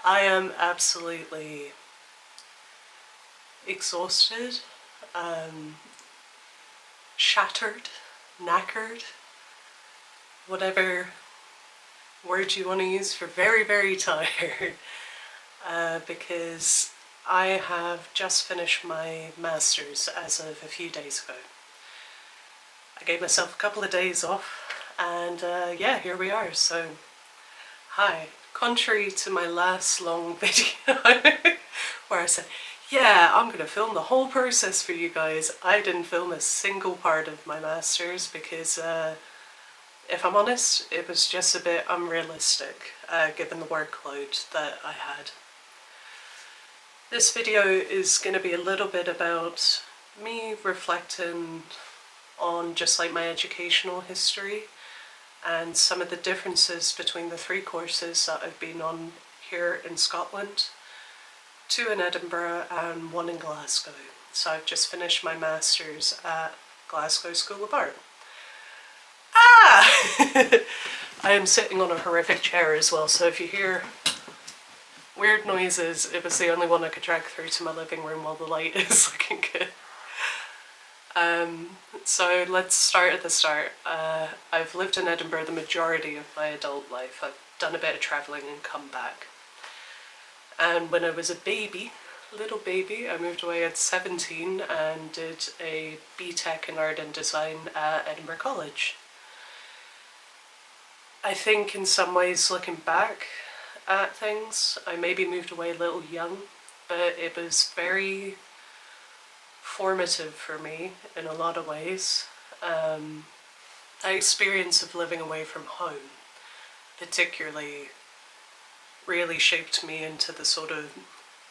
I am absolutely exhausted, um, shattered, knackered, whatever word you want to use for very, very tired, because I have just finished my master's as of a few days ago. I gave myself a couple of days off, and yeah, here we are. So, hi. Contrary to my last long video where I said, yeah, I'm going to film the whole process for you guys, I didn't film a single part of my master's because, if I'm honest, it was just a bit unrealistic given the workload that I had. This video is going to be a little bit about me reflecting on just like my educational history and some of the differences between the 3 courses that I've been on here in Scotland, 2 in Edinburgh and 1 in Glasgow. So I've just finished my master's at Glasgow School of Art. I am sitting on a horrific chair as well, so if you hear weird noises, it was the only one I could drag through to my living room while the light is looking good. So let's start at the start. I've lived in Edinburgh the majority of my adult life. I've done a bit of travelling and come back. And when I was a baby, little baby, I moved away at 17 and did a BTEC in Art and Design at Edinburgh College. I think in some ways, looking back at things, I maybe moved away a little young, but it was very formative for me in a lot of ways. The experience of living away from home particularly really shaped me into the sort of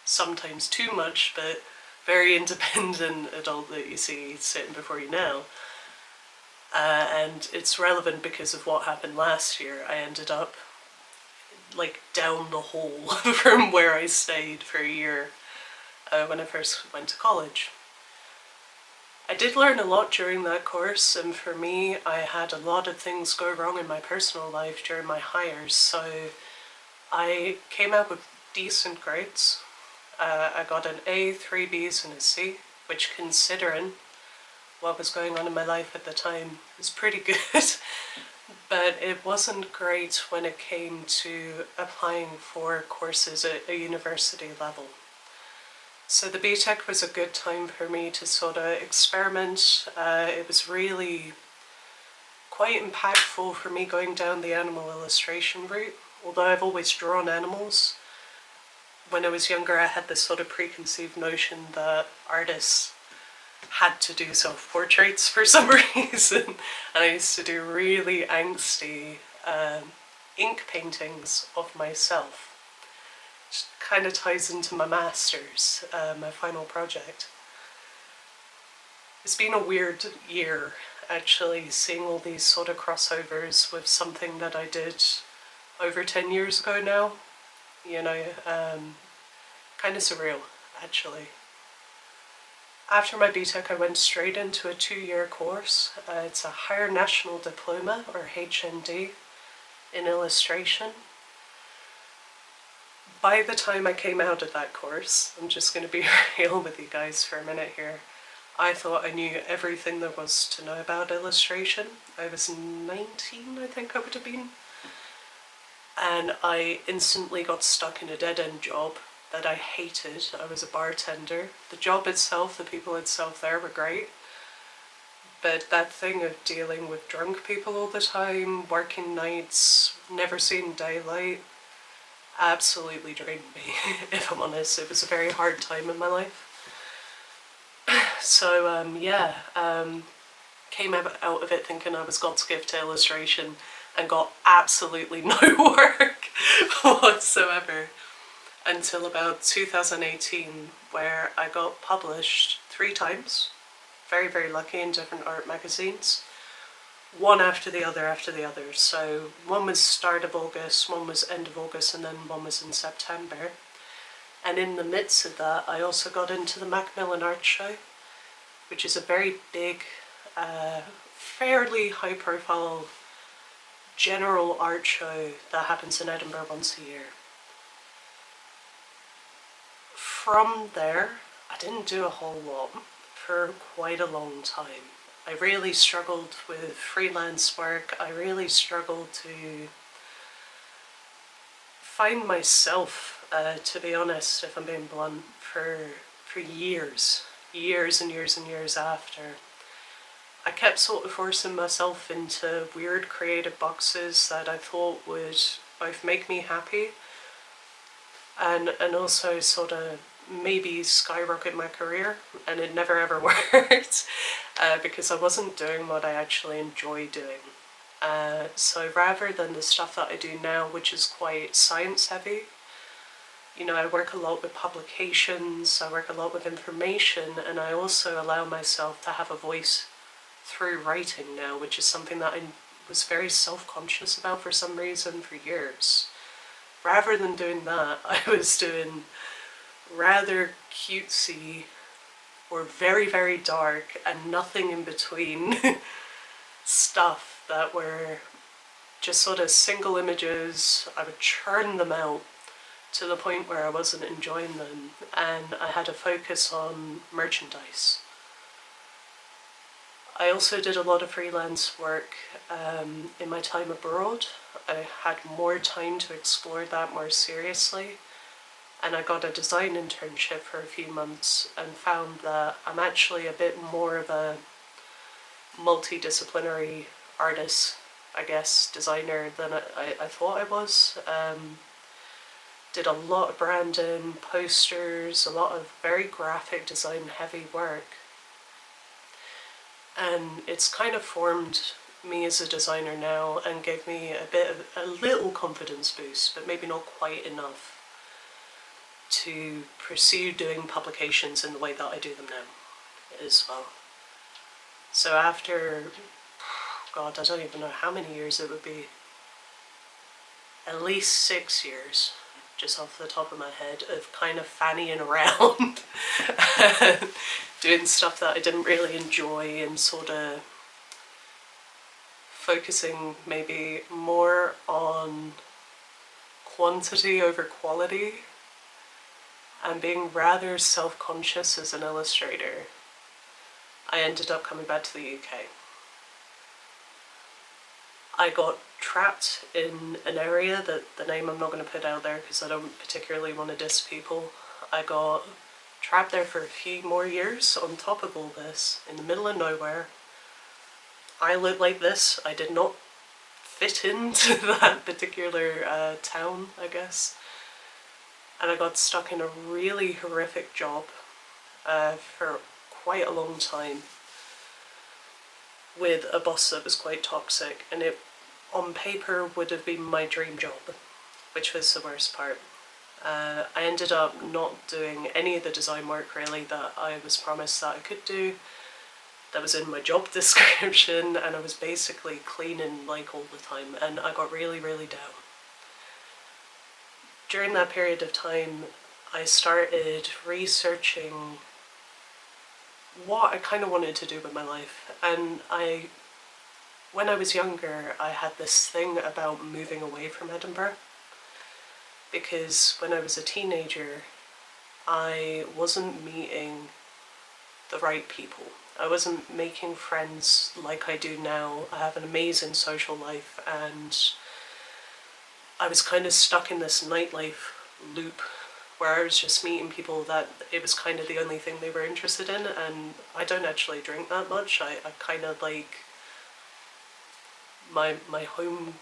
sometimes too much but very independent adult that you see sitting before you now. And it's relevant because of what happened last year. I ended up like down the hole from where I stayed for a year when I first went to college. I did learn a lot during that course, and for me I had a lot of things go wrong in my personal life during my hires, so I came out with decent grades. I got an A, 3 Bs and a C, which considering what was going on in my life at the time was pretty good. But it wasn't great when it came to applying for courses at a university level. So the BTEC was a good time for me to sort of experiment. It was really quite impactful for me going down the animal illustration route. Although I've always drawn animals, when I was younger I had this sort of preconceived notion that artists had to do self-portraits for some reason, and I used to do really angsty ink paintings of myself. Which kind of ties into my master's, my final project. It's been a weird year actually, seeing all these sort of crossovers with something that I did over 10 years ago now. You know, kind of surreal actually. After my BTEC I went straight into a 2-year course. It's a Higher National Diploma, or HND, in illustration. By the time I came out of that course, I'm just going to be real with you guys for a minute here, I thought I knew everything there was to know about illustration. I was 19, I think I would have been. And I instantly got stuck in a dead-end job that I hated. I was a bartender. The job itself, the people itself there were great. But that thing of dealing with drunk people all the time, working nights, never seeing daylight, absolutely drained me, if I'm honest. It was a very hard time in my life. So yeah, came out of it thinking I was God's gift to illustration and got absolutely no work whatsoever until about 2018, where I got published 3 times. Very, very lucky, in different art magazines. One after the other. So one was start of August, one was end of August, and then one was in September. And in the midst of that, I also got into the Macmillan Art Show, which is a very big, fairly high-profile general art show that happens in Edinburgh once a year. From there, I didn't do a whole lot for quite a long time. I really struggled with freelance work. I really struggled to find myself, to be honest, if I'm being blunt, for years and years and years after. I kept sort of forcing myself into weird creative boxes that I thought would both make me happy and also sort of maybe skyrocket my career, and it never ever worked because I wasn't doing what I actually enjoy doing. So rather than the stuff that I do now, which is quite science heavy, you know, I work a lot with publications, I work a lot with information, and I also allow myself to have a voice through writing now, which is something that I was very self-conscious about for some reason for years. Rather than doing that, I was doing rather cutesy or very, very dark and nothing in between stuff that were just sort of single images. I would churn them out to the point where I wasn't enjoying them, and I had a focus on merchandise. I also did a lot of freelance work in my time abroad. I had more time to explore that more seriously, and I got a design internship for a few months and found that I'm actually a bit more of a multidisciplinary artist, I guess, designer than I thought I was. Did a lot of branding, posters, a lot of very graphic design heavy work. And it's kind of formed me as a designer now and gave me a little confidence boost, but maybe not quite enough to pursue doing publications in the way that I do them now as well. So after, God, I don't even know how many years it would be, at least 6 years, just off the top of my head, of kind of fannying around, doing stuff that I didn't really enjoy and sort of focusing maybe more on quantity over quality and being rather self-conscious as an illustrator, I ended up coming back to the UK. I got trapped in an area that the name I'm not going to put out there because I don't particularly want to diss people. I got trapped there for a few more years on top of all this, in the middle of nowhere. I looked like this. I did not fit into that particular town, I guess. And I got stuck in a really horrific job for quite a long time with a boss that was quite toxic, and it on paper would have been my dream job, which was the worst part. I ended up not doing any of the design work really that I was promised that I could do, that was in my job description, and I was basically cleaning like all the time, and I got really, really down. During that period of time, I started researching what I kind of wanted to do with my life, and when I was younger, I had this thing about moving away from Edinburgh, because when I was a teenager, I wasn't meeting the right people. I wasn't making friends like I do now. I have an amazing social life, and I was kind of stuck in this nightlife loop where I was just meeting people that it was kind of the only thing they were interested in, and I don't actually drink that much. I kind of like my home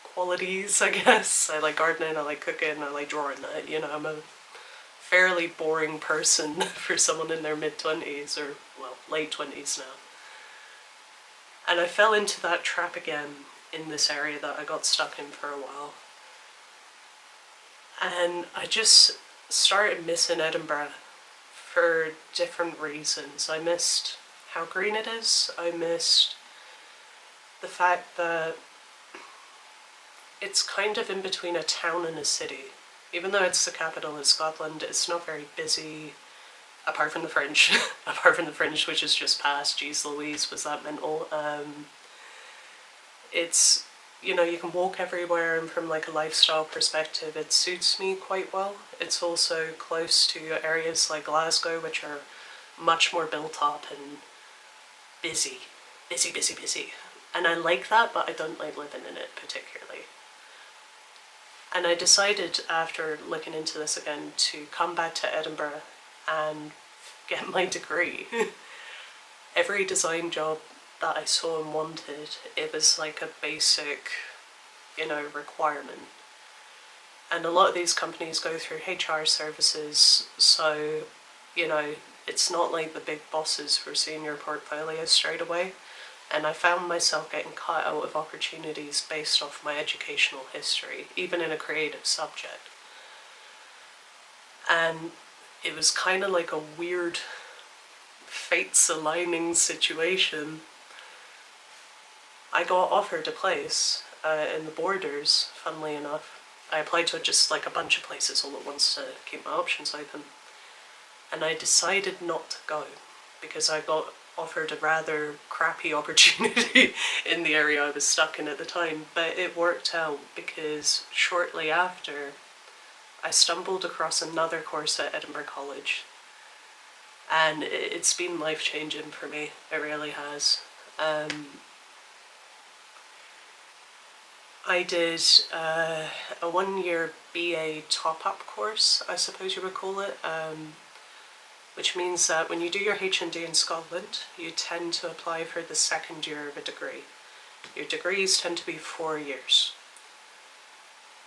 qualities, I guess. I like gardening, I like cooking, I like drawing. You know, I'm a fairly boring person for someone in their mid-20s, or, well, late 20s now. And I fell into that trap again in this area that I got stuck in for a while. And I just started missing Edinburgh for different reasons. I missed how green it is. I missed the fact that it's kind of in between a town and a city. Even though it's the capital of Scotland, it's not very busy, apart from the Fringe. Apart from the Fringe, which is just past. Jeez Louise, was that mental? It's you know, you can walk everywhere, and from like a lifestyle perspective it suits me quite well. It's also close to areas like Glasgow, which are much more built up and busy, busy, busy, busy. And I like that, but I don't like living in it particularly. And I decided after looking into this again to come back to Edinburgh and get my degree. Every design job that I saw and wanted, it was like a basic, you know, requirement. And a lot of these companies go through HR services, so, you know, it's not like the big bosses who are seeing your portfolio straight away. And I found myself getting cut out of opportunities based off my educational history, even in a creative subject. And it was kind of like a weird fates aligning situation. I got offered a place in the Borders, funnily enough. I applied to just like a bunch of places all at once to keep my options open. And I decided not to go because I got offered a rather crappy opportunity in the area I was stuck in at the time. But it worked out because shortly after, I stumbled across another course at Edinburgh College. And it's been life-changing for me, it really has. I did a 1-year BA top-up course, I suppose you would call it, which means that when you do your HND in Scotland, you tend to apply for the second year of a degree. Your degrees tend to be 4 years.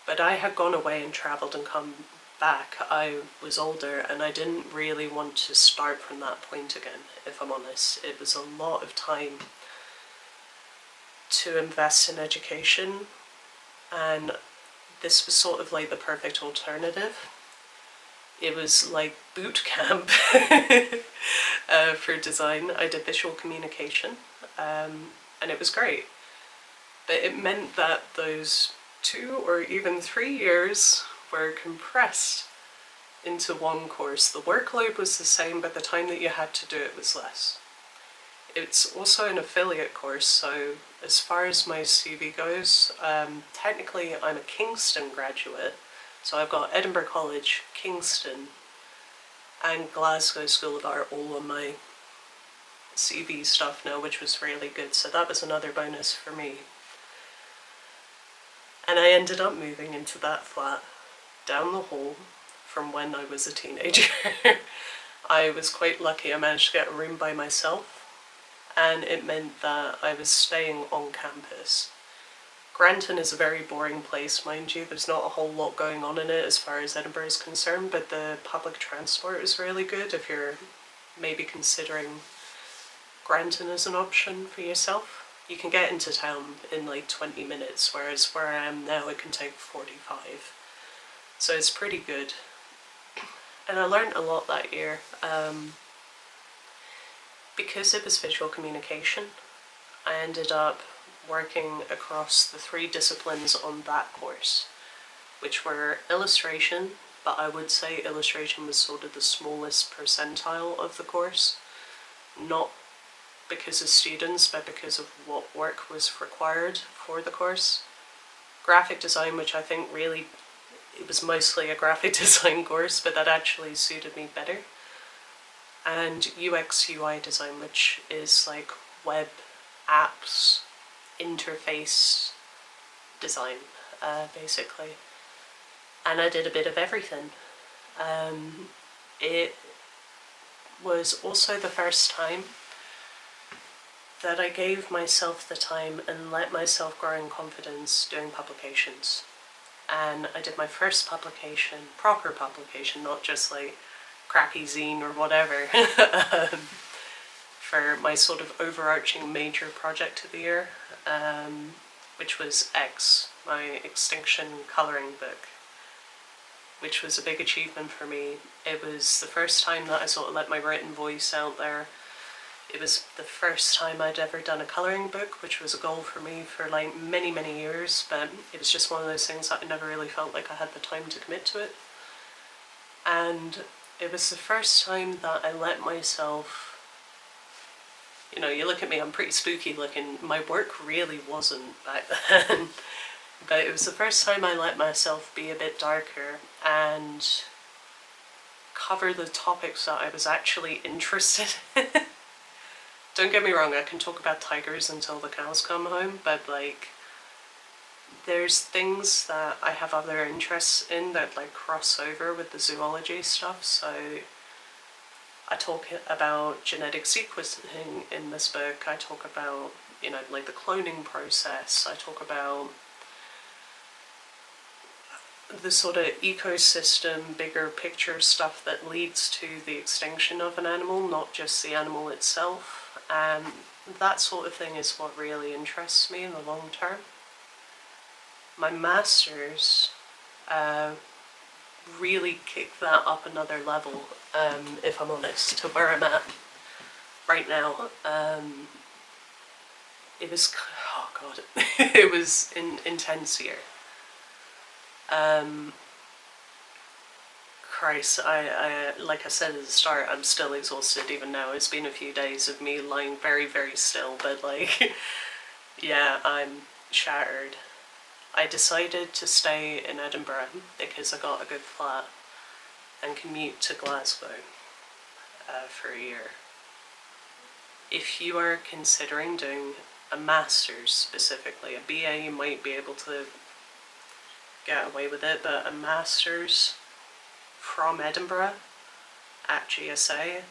But I had gone away and travelled and come back. I was older and I didn't really want to start from that point again, if I'm honest. It was a lot of time to invest in education, and this was sort of like the perfect alternative. It was like boot camp for design. I did visual communication, and it was great. But it meant that those 2 or even 3 years were compressed into one course. The workload was the same, but the time that you had to do it was less. It's also an affiliate course, so as far as my CV goes, technically I'm a Kingston graduate, so I've got Edinburgh College, Kingston, and Glasgow School of Art all on my CV stuff now, which was really good, so that was another bonus for me. And I ended up moving into that flat down the hall from when I was a teenager. I was quite lucky. I managed to get a room by myself, and it meant that I was staying on campus. Granton is a very boring place, mind you. There's not a whole lot going on in it as far as Edinburgh is concerned, but the public transport is really good if you're maybe considering Granton as an option for yourself. You can get into town in like 20 minutes, whereas where I am now it can take 45. So it's pretty good. And I learned a lot that year. Because it was visual communication, I ended up working across the 3 disciplines on that course, which were illustration, but I would say illustration was sort of the smallest percentile of the course, not because of students, but because of what work was required for the course. Graphic design, which I think really, it was mostly a graphic design course, but that actually suited me better. And UX UI design, which is like web apps, interface design, basically. And I did a bit of everything. It was also the first time that I gave myself the time and let myself grow in confidence doing publications. And I did my first publication, proper publication, not just like crappy zine or whatever, for my sort of overarching major project of the year, which was X, my Extinction colouring book, which was a big achievement for me. It was the first time that I sort of let my written voice out there. It was the first time I'd ever done a colouring book, which was a goal for me for like many, many years, but it was just one of those things that I never really felt like I had the time to commit to it. And it was the first time that I let myself You know, you look at me, I'm pretty spooky looking. My work really wasn't back then. But it was the first time I let myself be a bit darker and cover the topics that I was actually interested in. Don't get me wrong, I can talk about tigers until the cows come home, but like, there's things that I have other interests in that like cross over with the zoology stuff. So I talk about genetic sequencing in this book. I talk about, you know, like the cloning process. I talk about the sort of ecosystem, bigger picture stuff that leads to the extinction of an animal, not just the animal itself. And that sort of thing is what really interests me in the long term. My masters really kicked that up another level, if I'm honest, to where I'm at right now. It was, oh god, it was an intense year. Christ, I like I said at the start, I'm still exhausted even now. It's been a few days of me lying very, very still, but like, yeah, I'm shattered. I decided to stay in Edinburgh because I got a good flat and commute to Glasgow for a year. If you are considering doing a master's specifically, a BA you might be able to get away with it, but a master's from Edinburgh at GSA,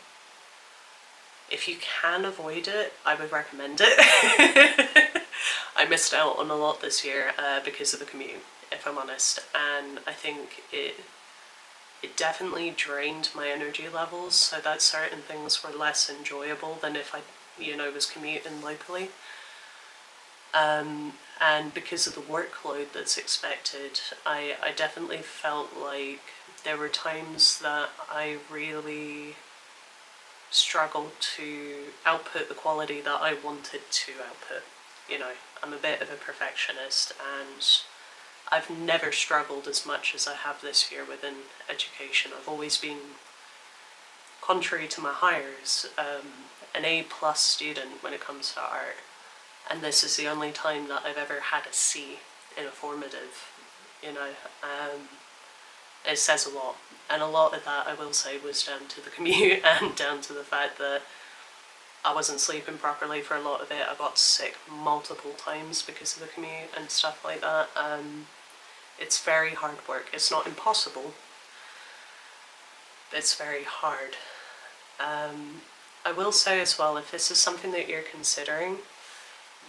if you can avoid it, I would recommend it. I missed out on a lot this year because of the commute, if I'm honest, and I think it definitely drained my energy levels, so that certain things were less enjoyable than if I, you know, was commuting locally. And because of the workload that's expected, I definitely felt like there were times that I really struggled to output the quality that I wanted to output. You know, I'm a bit of a perfectionist, and I've never struggled as much as I have this year within education. I've always been, contrary to my hires, an A+ student when it comes to art. And this is the only time that I've ever had a C in a formative, you know. It says a lot. And a lot of that, I will say, was down to the commute and down to the fact that I wasn't sleeping properly for a lot of it. I got sick multiple times because of the commute and stuff like that. It's very hard work. It's not impossible. It's very hard. I will say as well, if this is something that you're considering,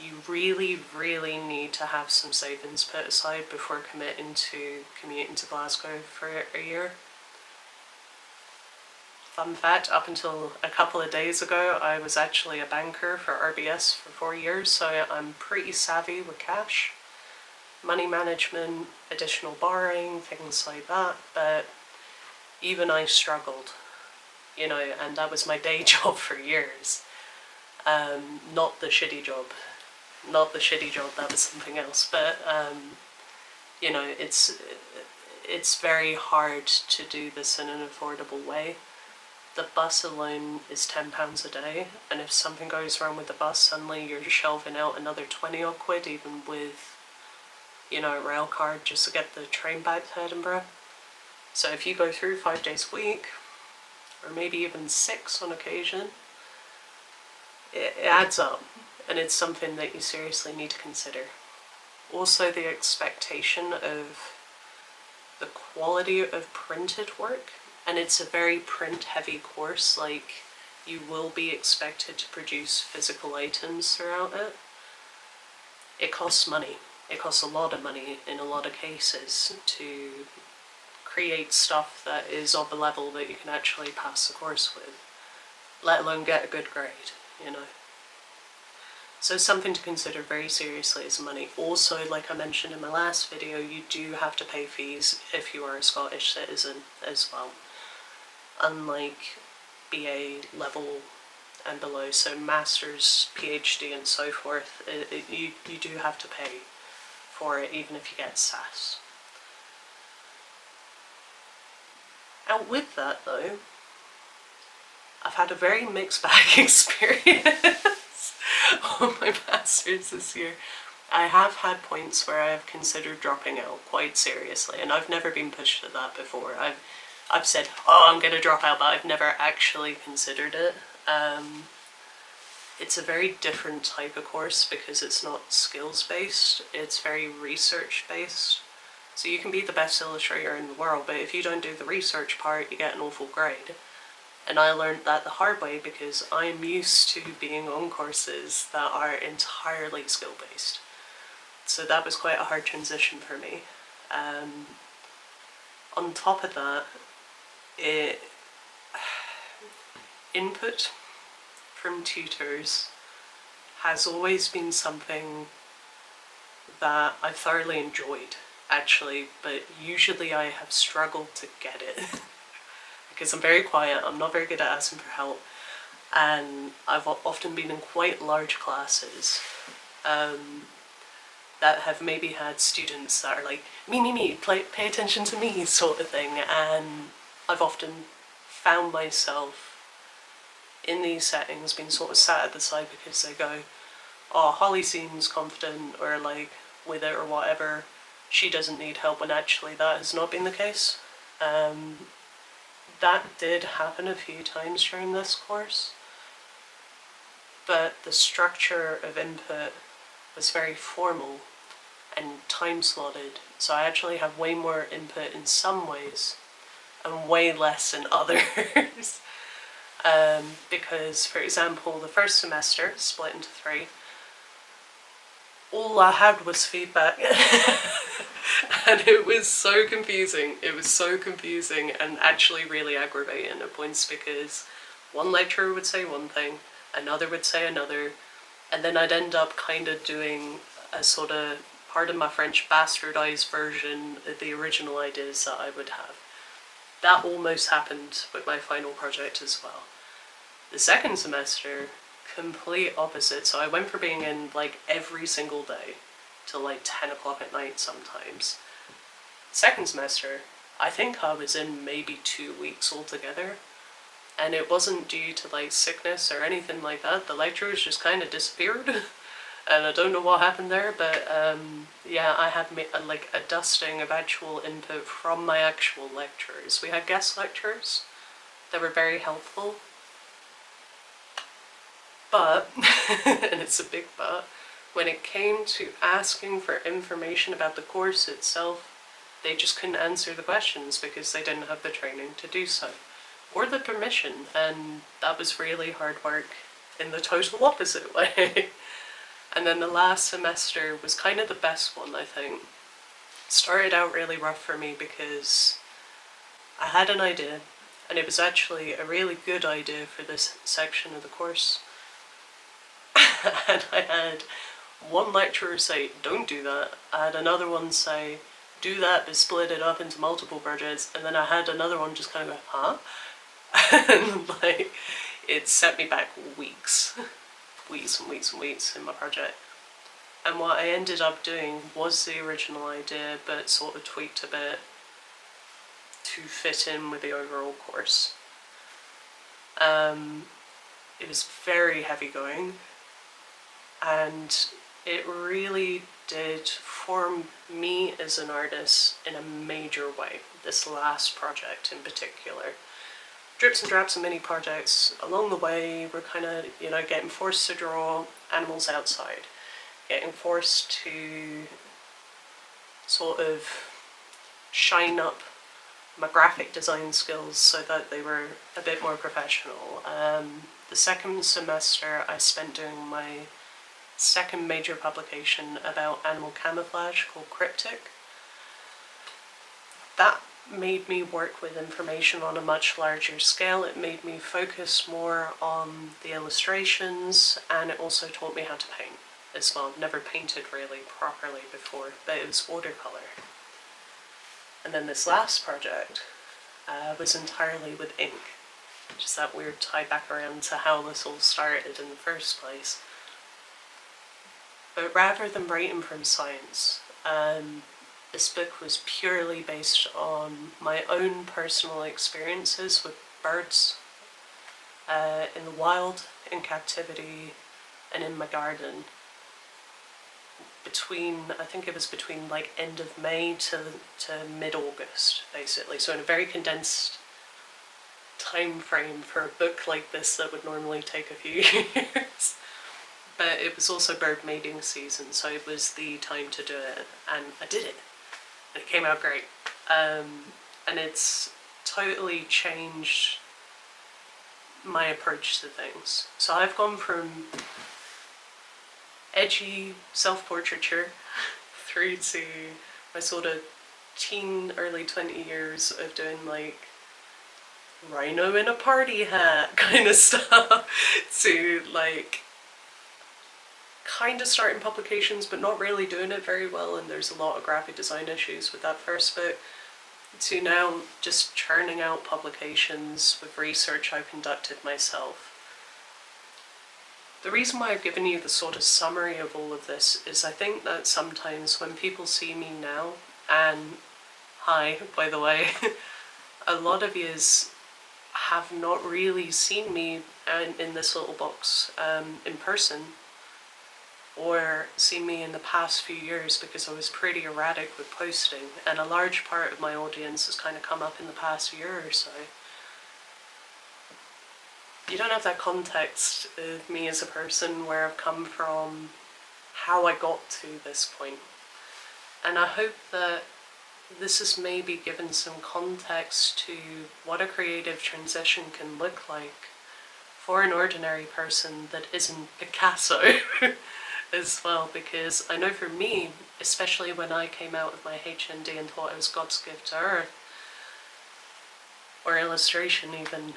you really, really need to have some savings put aside before committing to commuting to Glasgow for a year. Fun fact, up until a couple of days ago, I was actually a banker for RBS for 4 years, so I'm pretty savvy with cash, money management, additional borrowing, things like that, but even I struggled, you know, and that was my day job for years. Not the shitty job. Not the shitty job, that was something else, but, you know, it's very hard to do this in an affordable way. The bus alone is £10 a day, and if something goes wrong with the bus, suddenly you're shelving out another 20 odd quid, even with, you know, a rail card just to get the train back to Edinburgh. So if you go through 5 days a week, or maybe even 6 on occasion, it adds up. And it's something that you seriously need to consider. Also, the expectation of the quality of printed work, and it's a very print-heavy course, like, you will be expected to produce physical items throughout it. It costs money. It costs a lot of money in a lot of cases to create stuff that is of a level that you can actually pass the course with, let alone get a good grade, you know. So something to consider very seriously is money. Also, like I mentioned in my last video, you do have to pay fees if you are a Scottish citizen as well. Unlike BA level and below, so Masters, PhD and so forth, you do have to pay for it even if you get SAS. And with that though, I've had a very mixed bag experience. on my masters this year. I have had points where I have considered dropping out quite seriously, and I've never been pushed to that before. I've said, oh, I'm going to drop out, but I've never actually considered it. It's a very different type of course because it's not skills-based, it's very research-based. So you can be the best illustrator in the world, but if you don't do the research part, you get an awful grade. And I learned that the hard way because I'm used to being on courses that are entirely skill-based. So that was quite a hard transition for me. On top of that, input from tutors has always been something that I thoroughly enjoyed, actually, but usually I have struggled to get it because I'm very quiet, I'm not very good at asking for help, and I've often been in quite large classes that have maybe had students that are like, me, pay attention to me, sort of thing, and I've often found myself in these settings being sort of sat at the side because they go, oh, Holly seems confident or like with it or whatever, she doesn't need help, when actually that has not been the case. That did happen a few times during this course, but the structure of input was very formal and time slotted, so I actually have way more input in some ways and way less in others. Because, for example, the first semester, split into 3, all I had was feedback. And it was so confusing. It was so confusing and actually really aggravating at points because one lecturer would say one thing, another would say another, and then I'd end up kind of doing a sort of, pardon my French, bastardized version of the original ideas that I would have. That almost happened with my final project as well. The second semester, complete opposite. So I went from being in like every single day till like 10 o'clock at night sometimes. Second semester, I think I was in maybe 2 weeks altogether. And it wasn't due to like sickness or anything like that. The lecturers just kind of disappeared. And I don't know what happened there, but yeah, I had like a dusting of actual input from my actual lecturers. We had guest lecturers that were very helpful. But, and it's a big but, when it came to asking for information about the course itself, they just couldn't answer the questions because they didn't have the training to do so, or the permission, and that was really hard work in the total opposite way. And then the last semester was kind of the best one, I think. Started out really rough for me because I had an idea, and it was actually a really good idea for this section of the course. And I had one lecturer say, don't do that. I had another one say, do that but split it up into multiple projects. And then I had another one just kind of go, huh? And like, it set me back weeks and weeks in my project. And what I ended up doing was the original idea, but sort of tweaked a bit to fit in with the overall course. It was very heavy going, and it really did form me as an artist in a major way, this last project in particular. Drips and drabs and mini projects along the way were kind of, you know, getting forced to draw animals outside, getting forced to sort of shine up my graphic design skills so that they were a bit more professional. The second semester I spent doing my second major publication about animal camouflage called Cryptic. That made me work with information on a much larger scale. It made me focus more on the illustrations, and it also taught me how to paint as well. I've never painted really properly before, but it was watercolour. And then this last project was entirely with ink, which is that weird tie back around to how this all started in the first place. But rather than writing from science, this book was purely based on my own personal experiences with birds in the wild, in captivity, and in my garden I think it was between like end of May to mid-August, basically. So in a very condensed time frame for a book like this that would normally take a few years. But it was also bird mating season, so it was the time to do it, and I did it. And it came out great. And it's totally changed my approach to things. So I've gone from edgy self-portraiture through to my sort of teen, early 20 years of doing like rhino in a party hat kind of stuff to like kind of starting publications but not really doing it very well, and there's a lot of graphic design issues with that first book, to now just churning out publications with research I've conducted myself. The reason why I've given you the sort of summary of all of this is I think that sometimes when people see me now, and hi, by the way, a lot of yous have not really seen me in this little box in person, or seen me in the past few years because I was pretty erratic with posting, and a large part of my audience has kind of come up in the past year or so. You don't have that context of me as a person, where I've come from, how I got to this point. And I hope that this has maybe given some context to what a creative transition can look like for an ordinary person that isn't Picasso as well. Because I know for me, especially when I came out of my HND and thought I was God's gift to earth, or illustration even,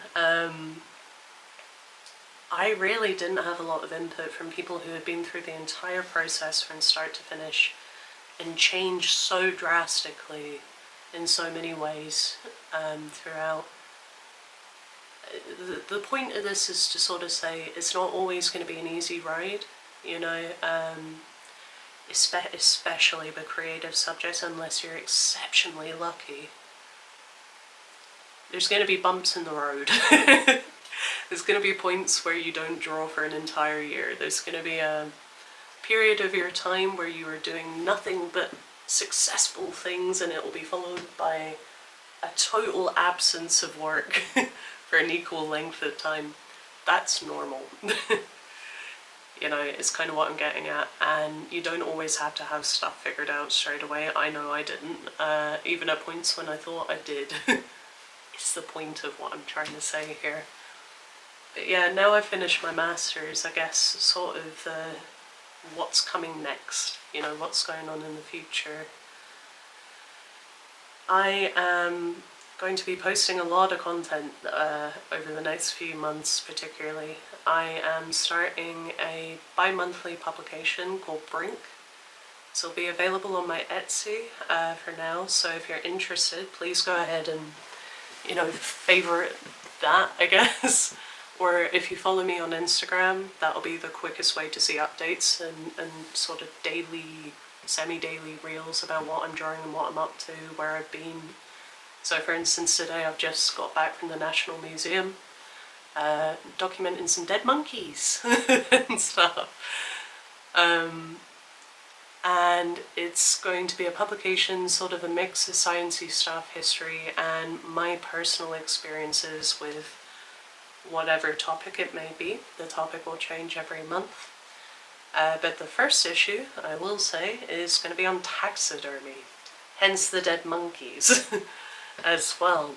I really didn't have a lot of input from people who had been through the entire process from start to finish and changed so drastically in so many ways throughout. The point of this is to sort of say it's not always going to be an easy ride, you know, especially with creative subjects, unless you're exceptionally lucky. There's going to be bumps in the road. There's going to be points where you don't draw for an entire year. There's going to be a period of your time where you are doing nothing but successful things, and it will be followed by a total absence of work for an equal length of time. That's normal. You know, it's kind of what I'm getting at, and you don't always have to have stuff figured out straight away. I know I didn't, even at points when I thought I did. It's the point of what I'm trying to say here. But yeah, now I've finished my masters, I guess sort of what's coming next, you know, what's going on in the future. I am going to be posting a lot of content over the next few months particularly. I am starting a bi-monthly publication called Brink. So it'll be available on my Etsy for now, so if you're interested, please go ahead and, you know, favorite that, I guess. Or if you follow me on Instagram, that'll be the quickest way to see updates and sort of daily, semi-daily reels about what I'm drawing and what I'm up to, where I've been. So for instance, today I've just got back from the National Museum, documenting some dead monkeys and stuff. And it's going to be a publication, sort of a mix of sciencey stuff, history, and my personal experiences with whatever topic it may be. The topic will change every month. But the first issue, I will say, is going to be on taxidermy, hence the dead monkeys as well.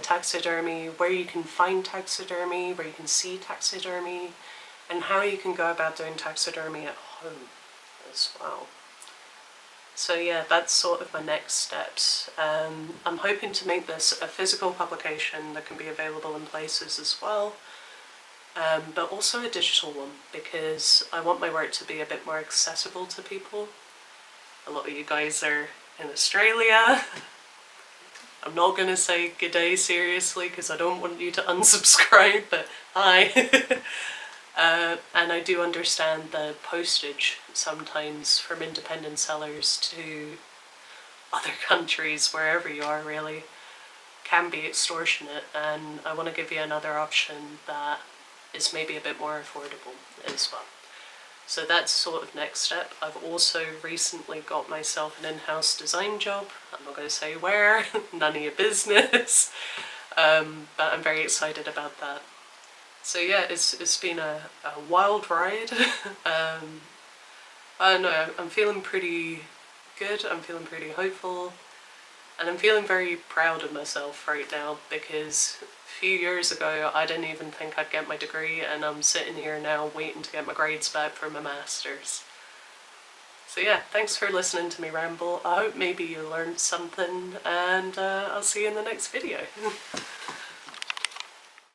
Taxidermy, where you can find taxidermy, where you can see taxidermy, and how you can go about doing taxidermy at home as well. So yeah, that's sort of my next steps. I'm hoping to make this a physical publication that can be available in places as well, but also a digital one, because I want my work to be a bit more accessible to people. A lot of you guys are in Australia. I'm not going to say good day seriously because I don't want you to unsubscribe, but hi. And I do understand the postage sometimes from independent sellers to other countries, wherever you are really, can be extortionate, and I want to give you another option that is maybe a bit more affordable as well. So that's sort of next step. I've also recently got myself an in-house design job. I'm not going to say where, none of your business, but I'm very excited about that. So yeah, it's been a wild ride. I don't know, I'm feeling pretty good, I'm feeling pretty hopeful, and I'm feeling very proud of myself right now, because a few years ago I didn't even think I'd get my degree, and I'm sitting here now waiting to get my grades back for my masters. So yeah, thanks for listening to me ramble. I hope maybe you learned something, and I'll see you in the next video.